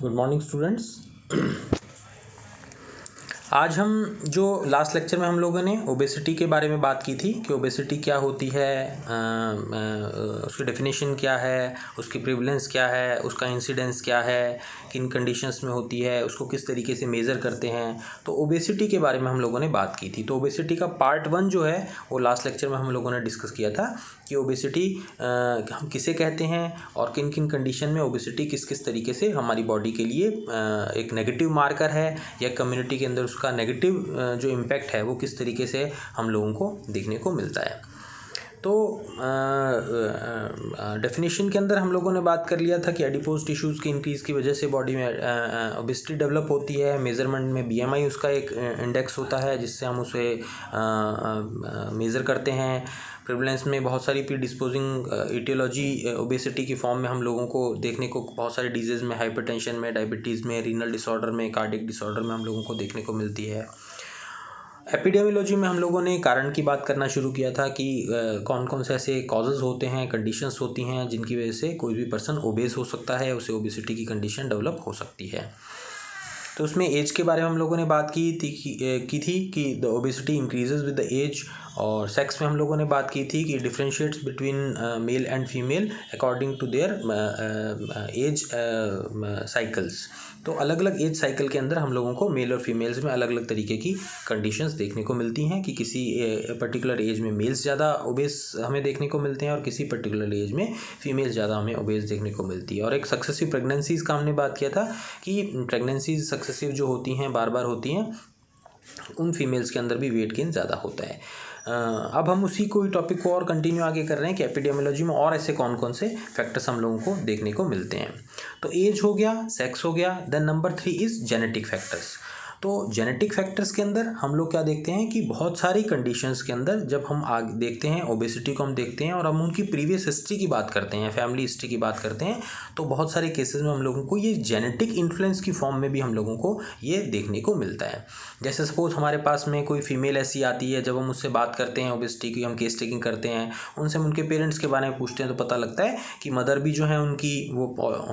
Good morning students. आज हम जो लास्ट लेक्चर में हम लोगों ने ओबेसिटी के बारे में बात की थी कि ओबेसिटी क्या होती है, उसकी डेफिनेशन क्या है, उसकी प्रिवलेंस क्या है, उसका इंसिडेंस क्या है, किन कंडीशंस में होती है, उसको किस तरीके से मेज़र करते हैं। तो ओबेसिटी के बारे में हम लोगों ने बात की थी। तो ओबेसिटी का पार्ट 1 जो है वो लास्ट लेक्चर में हम लोगों ने डिस्कस किया था कि ओबेसिटी हम किसे कहते हैं और किन किन कंडीशन में ओबेसिटी किस किस तरीके से हमारी बॉडी के लिए एक नेगेटिव मार्कर है या कम्युनिटी के अंदर उसका नेगेटिव जो इम्पैक्ट है वो किस तरीके से हम लोगों को देखने को मिलता है। तो डेफिनेशन के अंदर हम लोगों ने बात कर लिया था कि एडिपोज टिश्यूज़ के इंक्रीज़ की वजह से बॉडी में ओबेसिटी डेवलप होती है। मेज़रमेंट में बीएमआई उसका एक इंडेक्स होता है जिससे हम उसे मेज़र करते हैं। प्रिवलेंस में बहुत सारी प्रीडिस्पोजिंग इटियोलॉजी ओबेसिटी की फॉर्म में हम लोगों को देखने को बहुत सारे डिजीज़ में, हाइपरटेंशन में, डायबिटीज़ में, रीनल डिसऑर्डर में, कार्डियक डिसऑर्डर में हम लोगों को देखने को मिलती है। एपिडेमियोलॉजी में हम लोगों ने कारण की बात करना शुरू किया था कि कौन कौन से ऐसे कॉजेज़ होते हैं, कंडीशंस होती हैं जिनकी वजह से कोई भी पर्सन ओबेस हो सकता है, उसे ओबेसिटी की कंडीशन डेवलप हो सकती है। तो उसमें एज के बारे में हम लोगों ने बात की थी कि the obesity increases with the age. और सेक्स में हम लोगों ने बात की थी कि differentiates between male and female according to their age cycles. तो अलग अलग एज साइकिल के अंदर हम लोगों को मेल और फीमेल्स में अलग अलग तरीके की कंडीशंस देखने को मिलती हैं कि किसी पर्टिकुलर एज में मेल्स ज़्यादा ओबेस हमें देखने को मिलते हैं और किसी पर्टिकुलर एज में फीमेल्स ज़्यादा हमें ओबेस देखने को मिलती है। और एक सक्सेसिव प्रेगनेंसीज़ का हमने बात किया था कि प्रेगनेंसीज सक्सेसिव जो होती हैं, बार बार होती हैं, उन फीमेल्स के अंदर भी वेट गेन ज़्यादा होता है। अब हम उसी कोई टॉपिक को और कंटिन्यू आगे कर रहे हैं कि एपिडेमियोलॉजी में और ऐसे कौन कौन से फैक्टर्स हम लोगों को देखने को मिलते हैं। तो एज हो गया, सेक्स हो गया, then number 3 is genetic factors. तो जेनेटिक फैक्टर्स के अंदर हम लोग क्या देखते हैं कि बहुत सारी कंडीशंस के अंदर जब हम आगे देखते हैं ओबेसिटी को हम देखते हैं और हम उनकी प्रीवियस हिस्ट्री की बात करते हैं, फैमिली हिस्ट्री की बात करते हैं, तो बहुत सारे केसेस में हम लोगों को ये जेनेटिक इन्फ्लुएंस की फॉर्म में भी हम लोगों को ये देखने को मिलता है। जैसे सपोज हमारे पास में कोई फीमेल ऐसी आती है, जब हम उससे बात करते हैं ओबेसिटी की, हम केस टेकिंग करते हैं, उनसे हम उनके पेरेंट्स के बारे में पूछते हैं तो पता लगता है कि मदर भी जो है उनकी वो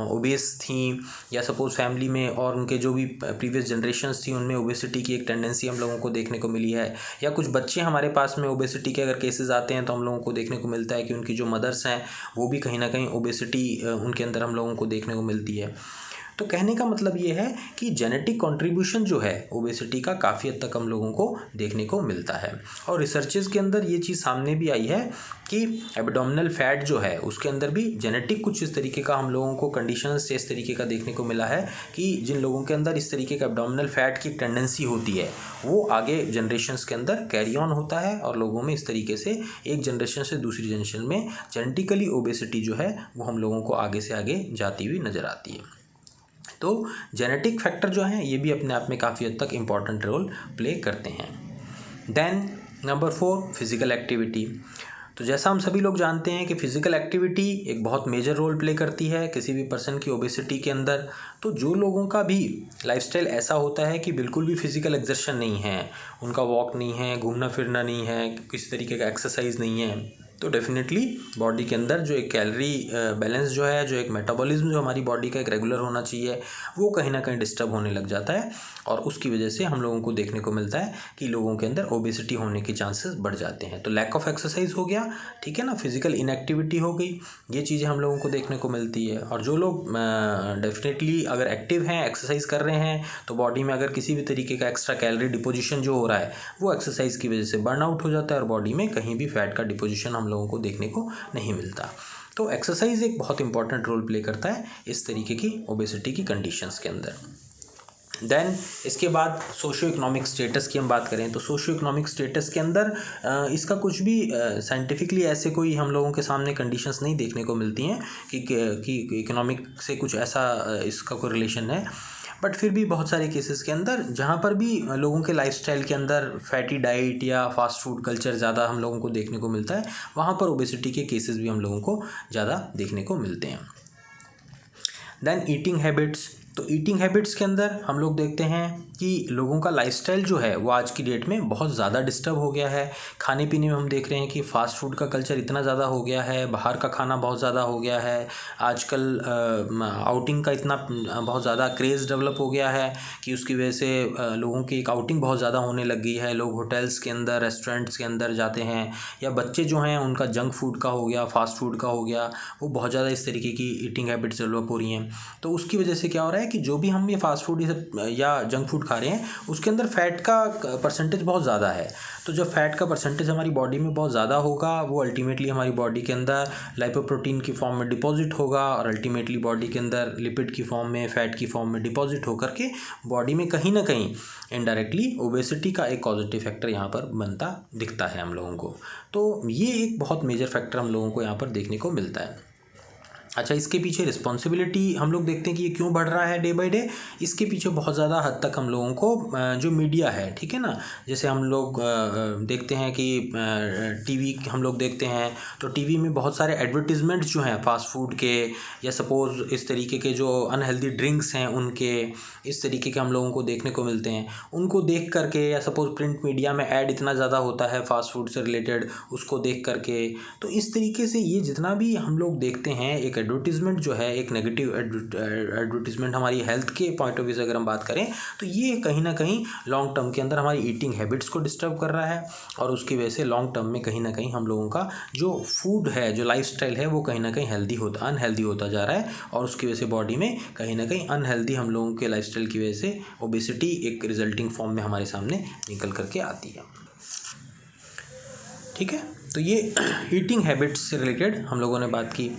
ओबेस थी, या सपोज फैमिली में और उनके जो भी प्रीवियस जनरेशन्स थी उनमें ओबेसिटी की एक टेंडेंसी हम लोगों को देखने को मिली है। या कुछ बच्चे हमारे पास में ओबेसिटी के अगर केसेस आते हैं तो हम लोगों को देखने को मिलता है कि उनकी जो मदर्स हैं वो भी कहीं ना कहीं ओबेसिटी उनके अंदर हम लोगों को देखने को मिलती है। तो कहने का मतलब ये है कि जेनेटिक कंट्रीब्यूशन जो है ओबेसिटी का काफ़ी हद तक हम लोगों को देखने को मिलता है। और रिसर्चेस के अंदर ये चीज़ सामने भी आई है कि एब्डोमिनल फैट जो है उसके अंदर भी जेनेटिक कुछ इस तरीके का हम लोगों को कंडीशंस से इस तरीके का देखने को मिला है कि जिन लोगों के अंदर इस तरीके का एब्डोमिनल फैट की टेंडेंसी होती है वो आगे जनरेशन्स के अंदर कैरी ऑन होता है और लोगों में इस तरीके से एक जनरेशन से दूसरी जनरेशन में जेनेटिकली ओबेसिटी जो है वो हम लोगों को आगे से आगे जाती हुई नज़र आती है। तो जेनेटिक फैक्टर जो हैं ये भी अपने आप में काफ़ी हद तक इम्पॉर्टेंट रोल प्ले करते हैं। Then number 4 physical activity. तो जैसा हम सभी लोग जानते हैं कि फ़िज़िकल एक्टिविटी एक बहुत मेजर रोल प्ले करती है किसी भी पर्सन की ओबेसिटी के अंदर। तो जो लोगों का भी लाइफस्टाइल ऐसा होता है कि बिल्कुल भी फिज़िकल एक्सर्शन नहीं है, उनका वॉक नहीं है, घूमना फिरना नहीं है, किसी तरीके का एक्सरसाइज नहीं है, तो डेफिनेटली बॉडी के अंदर जो एक कैलोरी बैलेंस जो है, जो एक मेटाबॉलिज्म जो हमारी बॉडी का एक रेगुलर होना चाहिए, वो कहीं ना कहीं डिस्टर्ब होने लग जाता है। और उसकी वजह से हम लोगों को देखने को मिलता है कि लोगों के अंदर ओबेसिटी होने के चांसेस बढ़ जाते हैं। तो लैक ऑफ एक्सरसाइज हो गया, ठीक है ना, फिजिकल इनएक्टिविटी हो गई, ये चीज़ें हम लोगों को देखने को मिलती है। और जो लोग डेफिनेटली अगर एक्टिव हैं, एक्सरसाइज कर रहे हैं, तो बॉडी में अगर किसी भी तरीके का एक्स्ट्रा कैलोरी डिपोजिशन जो हो रहा है वो एक्सरसाइज की वजह से बर्न आउट हो जाता है और बॉडी में कहीं भी फैट का डिपोजिशन हम लोगों को देखने को नहीं मिलता। तो एक्सरसाइज एक बहुत इंपॉर्टेंट रोल प्ले करता है इस तरीके की ओबेसिटी की कंडीशंस के अंदर। देन इसके बाद सोशियो इकोनॉमिक स्टेटस की हम बात करें तो सोशियो इकोनॉमिक स्टेटस के अंदर इसका कुछ भी साइंटिफिकली ऐसे कोई हम लोगों के सामने कंडीशंस नहीं देखने को मिलती हैं कि इकोनॉमिक से कुछ ऐसा इसका कोई रिलेशन है। बट फिर भी बहुत सारे केसेस के अंदर जहाँ पर भी लोगों के लाइफस्टाइल के अंदर फैटी डाइट या फास्ट फूड कल्चर ज़्यादा हम लोगों को देखने को मिलता है, वहाँ पर ओबेसिटी के केसेस भी हम लोगों को ज़्यादा देखने को मिलते हैं। Then eating habits. तो ईटिंग हैबिट्स के अंदर हम लोग देखते हैं कि लोगों का लाइफस्टाइल जो है वो आज की डेट में बहुत ज़्यादा डिस्टर्ब हो गया है। खाने पीने में हम देख रहे हैं कि फ़ास्ट फूड का कल्चर इतना ज़्यादा हो गया है, बाहर का खाना बहुत ज़्यादा हो गया है। आजकल आउटिंग का इतना बहुत ज़्यादा क्रेज़ डेवलप हो गया है कि उसकी वजह से लोगों की एक आउटिंग बहुत ज़्यादा होने लग गई है। लोग होटल्स के अंदर, रेस्टोरेंट्स के अंदर जाते हैं, या बच्चे जो हैं उनका जंक फूड का हो गया, फास्ट फूड का हो गया, वो बहुत ज़्यादा इस तरीके की ईटिंग हैबिट्स डेवलप हो रही हैं। तो उसकी वजह से क्या हो रहा है कि जो भी हम ये फास्ट फूड या जंक फूड खा रहे हैं उसके अंदर फ़ैट का परसेंटेज बहुत ज़्यादा है। तो जब फ़ैट का परसेंटेज हमारी बॉडी में बहुत ज़्यादा होगा, वो अल्टीमेटली हमारी बॉडी के अंदर लाइपोप्रोटीन की फॉर्म में डिपॉजिट होगा, और अल्टीमेटली बॉडी के अंदर लिपिड की फॉर्म में, फ़ैट की फॉर्म में डिपॉजिट होकर के बॉडी में कहीं ना कहीं इनडायरेक्टली ओबेसिटी का एक पॉजिटिव फैक्टर यहाँ पर बनता दिखता है हम लोगों को। तो ये एक बहुत मेजर फैक्टर हम लोगों को यहाँ पर देखने को मिलता है। अच्छा, इसके पीछे रिस्पॉन्सिबिलिटी हम लोग देखते हैं कि ये क्यों बढ़ रहा है डे बाय डे। इसके पीछे बहुत ज़्यादा हद तक हम लोगों को जो मीडिया है, ठीक है ना, जैसे हम लोग देखते हैं कि टीवी हम लोग देखते हैं, तो टीवी में बहुत सारे एडवर्टीज़मेंट जो हैं फास्ट फूड के, या सपोज़ इस तरीके के जो अनहेल्दी ड्रिंक्स हैं उनके, इस तरीके के हम लोगों को देखने को मिलते हैं। उनको देख करके, या सपोज़ प्रिंट मीडिया में ऐड इतना ज़्यादा होता है फास्ट फूड से रिलेटेड, उसको देख करके, तो इस तरीके से ये जितना भी हम लोग देखते हैं एक एडवर्टीज़मेंट जो है, एक नेगेटिव एडवर्टीज़मेंट हमारी हेल्थ के पॉइंट ऑफ व्यू से अगर हम बात करें, तो ये कहीं ना कहीं लॉन्ग टर्म के अंदर हमारी ईटिंग हैबिट्स को डिस्टर्ब कर रहा है, और उसकी वजह से लॉन्ग टर्म में कहीं ना कहीं हम लोगों का जो फूड है, जो लाइफस्टाइल है, वो कहीं ना कहीं अनहेल्दी होता जा रहा है, और उसकी वजह से बॉडी में कहीं ना कहीं अनहेल्दी हम लोगों के लाइफस्टाइल की वजह से ओबेसिटी एक रिजल्टिंग फॉर्म में हमारे सामने निकल करके आती है। ठीक है, तो ये ईटिंग हैबिट्स से रिलेटेड हम लोगों ने बात की।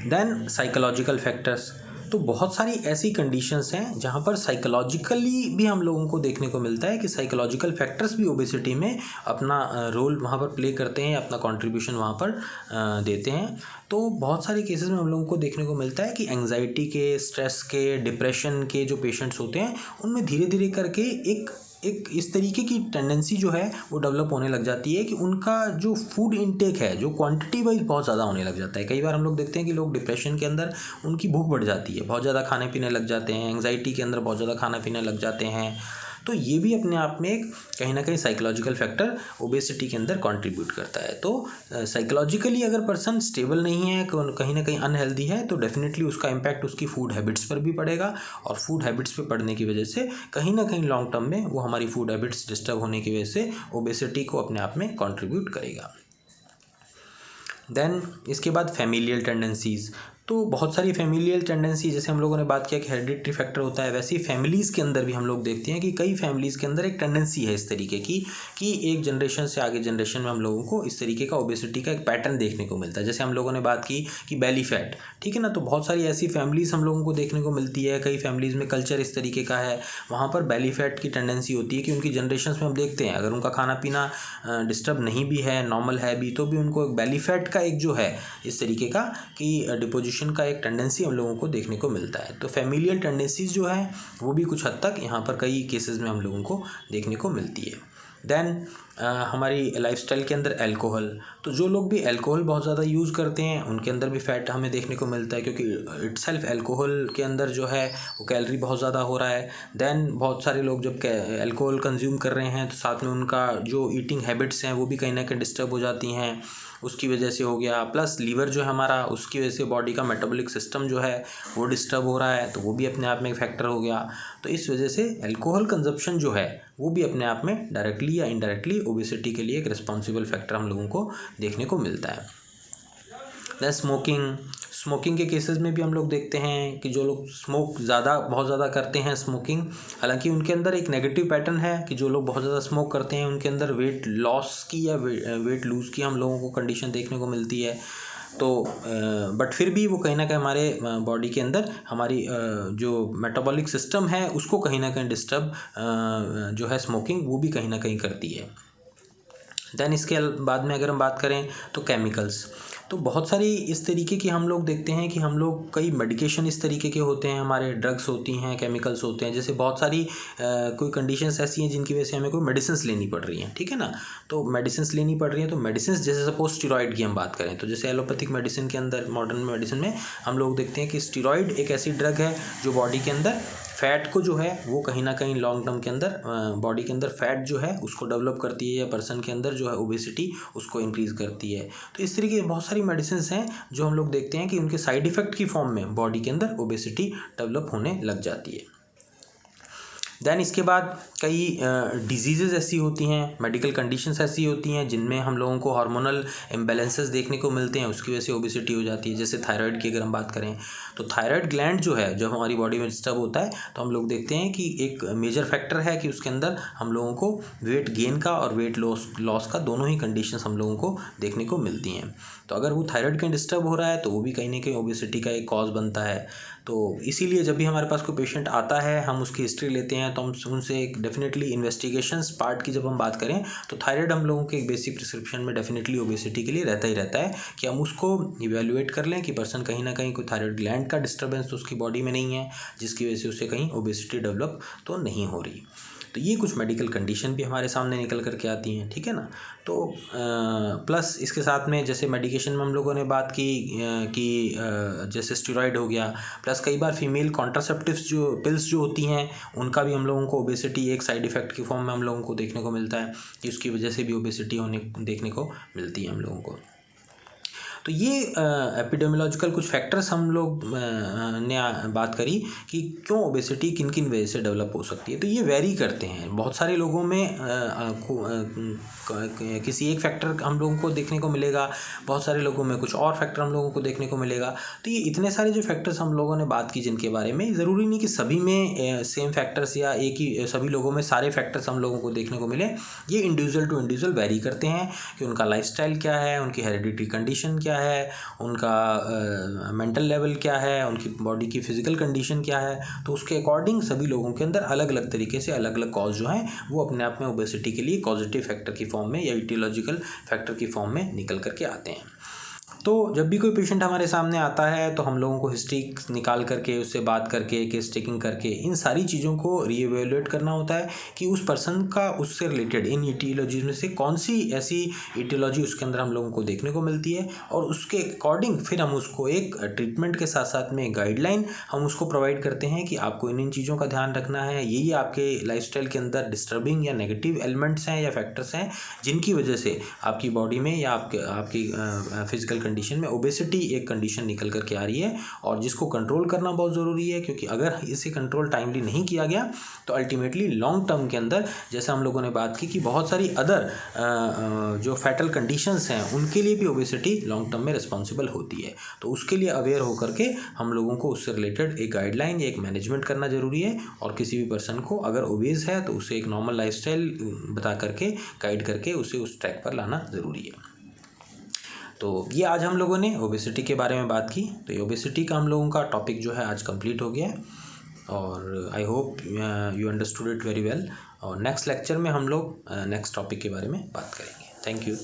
देन साइकोलॉजिकल फैक्टर्स, तो बहुत सारी ऐसी कंडीशंस हैं जहाँ पर साइकोलॉजिकली भी हम लोगों को देखने को मिलता है कि साइकोलॉजिकल फैक्टर्स भी ओबेसिटी में अपना रोल वहाँ पर प्ले करते हैं, अपना कंट्रीब्यूशन वहाँ पर देते हैं। तो बहुत सारे केसेस में हम लोगों को देखने को मिलता है कि एंग्जाइटी के, स्ट्रेस के, डिप्रेशन के जो पेशेंट्स होते हैं उनमें धीरे धीरे करके एक इस तरीके की टेंडेंसी जो है वो डेवलप होने लग जाती है कि उनका जो फूड इनटेक है, जो क्वांटिटी वाइज बहुत ज़्यादा होने लग जाता है। कई बार हम लोग देखते हैं कि लोग डिप्रेशन के अंदर उनकी भूख बढ़ जाती है, बहुत ज़्यादा खाने पीने लग जाते हैं, एंग्जाइटी के अंदर बहुत ज़्यादा खाना पीने लग जाते हैं। तो ये भी अपने आप में एक कहीं ना कहीं साइकोलॉजिकल फैक्टर ओबेसिटी के अंदर कंट्रीब्यूट करता है। तो साइकोलॉजिकली अगर पर्सन स्टेबल नहीं है, कहीं ना कहीं अनहेल्दी है, तो डेफिनेटली उसका इम्पैक्ट उसकी फूड हैबिट्स पर भी पड़ेगा, और फूड हैबिट्स पे पड़ने की वजह से कहीं ना कहीं लॉन्ग टर्म में वो हमारी फूड हैबिट्स डिस्टर्ब होने की वजह से ओबेसिटी को अपने आप में कंट्रीब्यूट करेगा। देन इसके बाद फैमिलियल टेंडेंसीज़, तो बहुत सारी फैमिलियल टेंडेंसी, जैसे हम लोगों ने बात किया कि हेरिडिटरी फैक्टर होता है, वैसे ही फैमिलीज़ के अंदर भी हम लोग देखते हैं कि कई फैमिलीज़ के अंदर एक टेंडेंसी है इस तरीके की कि एक जनरेशन से आगे जनरेशन में हम लोगों को इस तरीके का ओबेसिटी का एक पैटर्न देखने को मिलता है। जैसे हम लोगों ने बात की कि बेली फैट, ठीक है ना, तो बहुत सारी ऐसी फैमिलीज़ हम लोगों को देखने को मिलती है, कई फैमिलीज़ में कल्चर इस तरीके का है, वहाँ पर बेली फैट की टेंडेंसी होती है कि उनकी जनरेशन में हम देखते हैं अगर उनका खाना पीना डिस्टर्ब नहीं भी है, नॉर्मल है भी, तो भी उनको एक बेली फैट का एक जो है इस तरीके का कि डिपोजिशन का एक टेंडेंसी हम लोगों को देखने को मिलता है। तो फैमिलियल टेंडेंसीज जो है वो भी कुछ हद तक यहाँ पर कई केसेस में हम लोगों को देखने को मिलती है। देन हमारी लाइफस्टाइल के अंदर अल्कोहल, तो जो लोग भी अल्कोहल बहुत ज़्यादा यूज़ करते हैं उनके अंदर भी फैट हमें देखने को मिलता है, क्योंकि इटसेल्फ अल्कोहल के अंदर जो है वो कैलोरी बहुत ज़्यादा हो रहा है। देन बहुत सारे लोग जब अल्कोहल कंज्यूम कर रहे हैं तो साथ में उनका जो ईटिंग हैबिट्स हैं वो भी कहीं ना कहीं डिस्टर्ब हो जाती हैं, उसकी वजह से हो गया। प्लस लीवर जो है हमारा, उसकी वजह से बॉडी का मेटाबॉलिक सिस्टम जो है वो डिस्टर्ब हो रहा है, तो वो भी अपने आप में एक फैक्टर हो गया। तो इस वजह से अल्कोहल कंजप्शन जो है वो भी अपने आप में डायरेक्टली या इनडायरेक्टली ओबेसिटी के लिए एक रिस्पॉन्सिबल फैक्टर हम लोगों को देखने को मिलता है। दैन स्मोकिंग के केसेस में भी हम लोग देखते हैं कि जो लोग बहुत ज़्यादा करते हैं स्मोकिंग, हालांकि उनके अंदर एक नेगेटिव पैटर्न है कि जो लोग बहुत ज़्यादा स्मोक करते हैं उनके अंदर वेट लॉस की या वेट लूज़ की हम लोगों को कंडीशन देखने को मिलती है। तो बट फिर भी वो कहीं ना कहीं हमारे बॉडी के अंदर हमारी जो मेटाबॉलिक सिस्टम है उसको कहीं ना कहीं डिस्टर्ब जो है स्मोकिंग वो भी कहीं ना कहीं करती है। देन इसके बाद में अगर हम बात करें तो केमिकल्स, तो बहुत सारी इस तरीके की हम लोग देखते हैं कि हम लोग कई मेडिकेशन इस तरीके के होते हैं, हमारे ड्रग्स होती हैं, केमिकल्स होते हैं, जैसे बहुत सारी कोई कंडीशंस ऐसी हैं जिनकी वजह से हमें कोई मेडिसिन्स लेनी पड़ रही हैं, ठीक है ना। तो मेडिसिन्स लेनी पड़ रही हैं, तो मेडिसिन्स जैसे सपोज स्टीरॉयड की हम बात करें तो जैसे एलोपैथिक मेडिसिन के अंदर, मॉडर्न मेडिसिन में हम लोग देखते हैं कि स्टीरॉयड एक ऐसी ड्रग है जो बॉडी के अंदर फैट को जो है वो कहीं ना कहीं लॉन्ग टर्म के अंदर बॉडी के अंदर फैट जो है उसको डेवलप करती है, या पर्सन के अंदर जो है ओबेसिटी उसको इंक्रीज़ करती है। तो इस तरीके की बहुत सारी मेडिसिन हैं जो हम लोग देखते हैं कि उनके साइड इफ़ेक्ट की फॉर्म में बॉडी के अंदर ओबेसिटी डेवलप होने लग जाती है। दैन इसके बाद कई डिजीज़ेज़ ऐसी होती हैं, मेडिकल कंडीशंस ऐसी होती हैं जिनमें हम लोगों को हार्मोनल इम्बैलेंसेस देखने को मिलते हैं, उसकी वजह से ओबेसिटी हो जाती है। जैसे थायराइड की अगर हम बात करें तो थायराइड ग्लैंड जो है जब हमारी बॉडी में डिस्टर्ब होता है तो हम लोग देखते हैं कि एक मेजर फैक्टर है कि उसके अंदर हम लोगों को वेट गेन का और वेट लॉस का दोनों ही कंडीशंस हम लोगों को देखने को मिलती हैं। तो अगर वो थायराइड कहीं डिस्टर्ब हो रहा है तो वो भी कहीं ना कहीं ओबेसिटी का एक कॉज बनता है। तो इसीलिए जब भी हमारे पास कोई पेशेंट आता है, हम उसकी हिस्ट्री लेते हैं तो हम उनसे एक डेफिनेटली इन्वेस्टिगेशंस पार्ट की जब हम बात करें तो थायराइड हम लोगों के एक बेसिक प्रिस्क्रिप्शन में डेफिनेटली ओबेसिटी के लिए रहता ही रहता है कि हम उसको इवेल्युएट कर लें कि पर्सन कहीं ना कहीं कोई थायराइड ग्लैंड का डिस्टर्बेंस तो उसकी बॉडी में नहीं है, जिसकी वजह से उसे कहीं ओबेसिटी डेवलप तो नहीं हो रही। तो ये कुछ मेडिकल कंडीशन भी हमारे सामने निकल करके आती हैं, ठीक है ना। तो प्लस इसके साथ में जैसे मेडिकेशन में हम लोगों ने बात की कि जैसे स्टेरॉइड हो गया, प्लस कई बार फीमेल कॉन्ट्रासेप्टिव्स जो पिल्स जो होती हैं उनका भी हम लोगों को ओबेसिटी एक साइड इफ़ेक्ट की फॉर्म में हम लोगों को देखने को मिलता है कि उसकी वजह से भी ओबेसिटी देखने को मिलती है हम लोगों को। तो ये एपिडेमियोलॉजिकल कुछ फैक्टर्स हम लोग ने बात करी कि क्यों ओबेसिटी किन किन वजह से डेवलप हो सकती है। तो ये वेरी करते हैं, बहुत सारे लोगों में किसी एक फैक्टर हम लोगों को देखने को मिलेगा, बहुत सारे लोगों में कुछ और फैक्टर हम लोगों को देखने को मिलेगा। तो ये इतने सारे जो फैक्टर्स हम लोगों ने बात की जिनके बारे में, ज़रूरी नहीं कि सभी में सेम फैक्टर्स या एक ही सभी लोगों में सारे फैक्टर्स हम लोगों को देखने को मिले। ये इंडिविजुअल टू इंडिविजुअल वेरी करते हैं कि उनका लाइफस्टाइल क्या है, उनकी हेरिडिटरी कंडीशन क्या है, उनका मेंटल लेवल क्या है, उनकी बॉडी की फिजिकल कंडीशन क्या है। तो उसके अकॉर्डिंग सभी लोगों के अंदर अलग अलग तरीके से अलग अलग कॉज जो हैं वो अपने आप में ओबेसिटी के लिए पॉजिटिव फैक्टर की फॉर्म में या इटियोलॉजिकल फैक्टर की फॉर्म में निकल करके आते हैं। तो जब भी कोई पेशेंट हमारे सामने आता है तो हम लोगों को हिस्ट्री निकाल करके, उससे बात करके, केस टेकिंग करके इन सारी चीज़ों को रीएवेल्युएट करना होता है कि उस पर्सन का उससे रिलेटेड इन इटियोलॉजीज में से कौन सी ऐसी इटियोलॉजी उसके अंदर हम लोगों को देखने को मिलती है, और उसके अकॉर्डिंग फिर हम उसको एक ट्रीटमेंट के साथ साथ में गाइडलाइन हम उसको प्रोवाइड करते हैं कि आपको इन चीज़ों का ध्यान रखना है। ये आपके लाइफस्टाइल के अंदर डिस्टर्बिंग या नेगेटिव एलिमेंट्स हैं या फैक्टर्स हैं जिनकी वजह से आपकी बॉडी में या आपकी फिजिकल कंडीशन में ओबेसिटी एक कंडीशन निकल करके आ रही है, और जिसको कंट्रोल करना बहुत ज़रूरी है। क्योंकि अगर इसे कंट्रोल टाइमली नहीं किया गया तो अल्टीमेटली लॉन्ग टर्म के अंदर, जैसे हम लोगों ने बात की कि बहुत सारी अदर जो फैटल कंडीशंस हैं उनके लिए भी ओबेसिटी लॉन्ग टर्म में रिस्पॉन्सिबल होती है। तो उसके लिए अवेयर होकर के हम लोगों को उससे रिलेटेड एक गाइडलाइन या एक मैनेजमेंट करना ज़रूरी है, और किसी भी पर्सन को अगर ओबेस है तो उसे एक नॉर्मल लाइफस्टाइल बता करके, गाइड करके उसे उस ट्रैक पर लाना ज़रूरी है। तो ये आज हम लोगों ने ओबेसिटी के बारे में बात की। तो ये ओबेसिटी का हम लोगों का टॉपिक जो है आज कंप्लीट हो गया है, और I hope you understood it very well. और नेक्स्ट लेक्चर में हम लोग नेक्स्ट टॉपिक के बारे में बात करेंगे। Thank you.